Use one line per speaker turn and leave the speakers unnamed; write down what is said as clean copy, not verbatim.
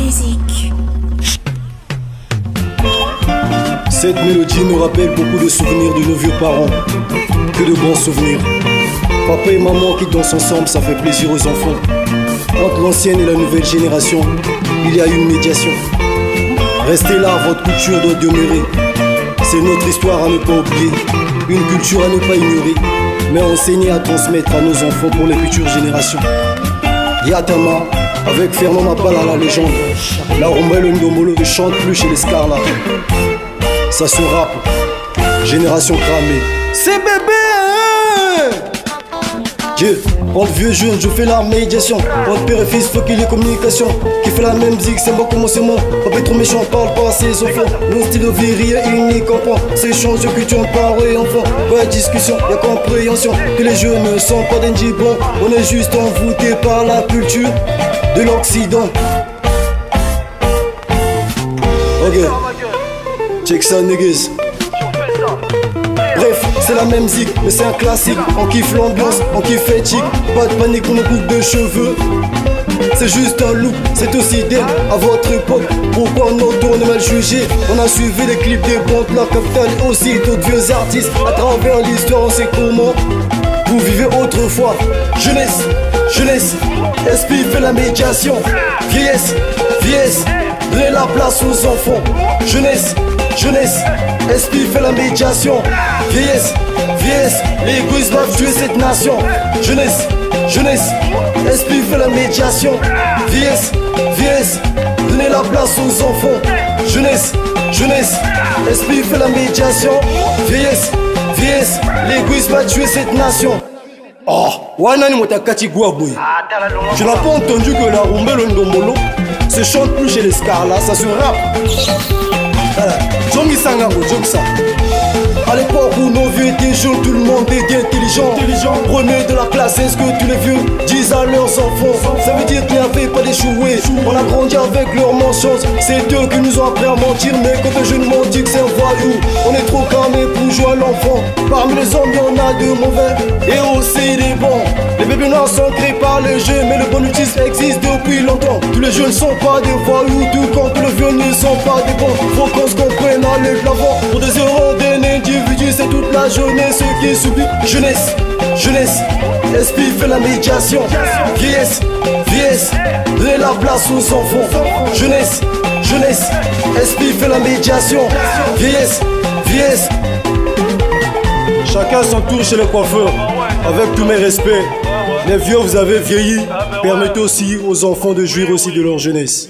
Musique.
Cette mélodie nous rappelle beaucoup de souvenirs de nos vieux parents. Que de bons souvenirs. Papa et maman qui dansent ensemble, ça fait plaisir aux enfants. Entre l'ancienne et la nouvelle génération, il y a une médiation. Restez là, votre culture doit demeurer. C'est notre histoire à ne pas oublier, une culture à ne pas ignorer, mais enseigner à transmettre à nos enfants pour les futures générations. Yatama, avec Fernand Mapala, la légende. La rumba et le ndombolo ne chantent plus chez les Scarlats. Ça se rappe, génération cramée. C'est bébé, hein? Dieu, entre vieux jeunes, je fais la médiation. Entre père et fils, faut qu'il y ait communication. Qui fait la même zig, c'est bon comment c'est moi. Papa est trop méchant, parle pas à ses enfants. Nos styles de vie, rien unique, comprend. C'est change de culture, parents et enfants. Pas de discussion, y'a compréhension. Que les jeunes ne sont pas d'indibons. On est juste envoûtés par la culture de l'Occident. Ok, check ça, niggas. Bref, c'est la même zik, mais c'est un classique. On kiffe l'ambiance, on kiffe éthique. Pas de panique pour nos coupes de cheveux. C'est juste un look, c'est aussi d'elle à votre époque. Pourquoi notre tour est mal jugé? On a suivi les clips des bandes, la capitale et aussi d'autres vieux artistes. À travers l'histoire, on sait comment vous vivez autrefois. Jeunesse, jeunesse, esprit fait la médiation. Vieillesse, vieillesse, donnez la place aux enfants. Jeunesse, jeunesse, esprit fait la médiation. Vieillesse, vieillesse, les égoïstes doivent tuer cette nation. Jeunesse, jeunesse, esprit fait la médiation. Vieillesse, vieillesse, donnez la place aux enfants. Jeunesse, jeunesse, esprit fait la médiation. Vieillesse, vieillesse, l'égoïsme va tuer cette nation. Oh, Wanani Motakati Guaboui. Je n'ai pas entendu que la rumba et le ndombolo se chante plus chez les Scarlats, ça se rappe. Jongi Sangango, Jongsa. À l'époque où nos vieux étaient jeunes, tout le monde était intelligent. Prenez de la classe, est-ce que tous les vieux disent à leurs enfants? Ça veut dire qu'il n'y avait pas d'échouer. On a grandi avec leurs mensonges. C'est eux qui nous ont appris à mentir. Mais quand un jeune mentit que c'est un voyou, on est trop calmé pour jouer à l'enfant. Parmi les hommes, il y en a de mauvais et aussi des bons. Les bébés noirs sont créés par les jeux, mais le bon outil existe depuis longtemps. Tous les jeunes ne sont pas des voyous, tout comme tous les vieux ne sont pas des bons. Faut qu'on se comprenne, aller de l'avant. Pour des euros d'un individu, c'est toute la jeunesse qui subit. Jeunesse, jeunesse, esprit fait la médiation. Vieillesse, vieillesse, donnez la place aux enfants. Jeunesse, jeunesse, esprit fait la médiation. Vieillesse, vieillesse. Chacun son tour chez le coiffeur. Avec tous mes respects, les vieux vous avez vieilli. Permettez aussi aux enfants de jouir aussi de leur jeunesse.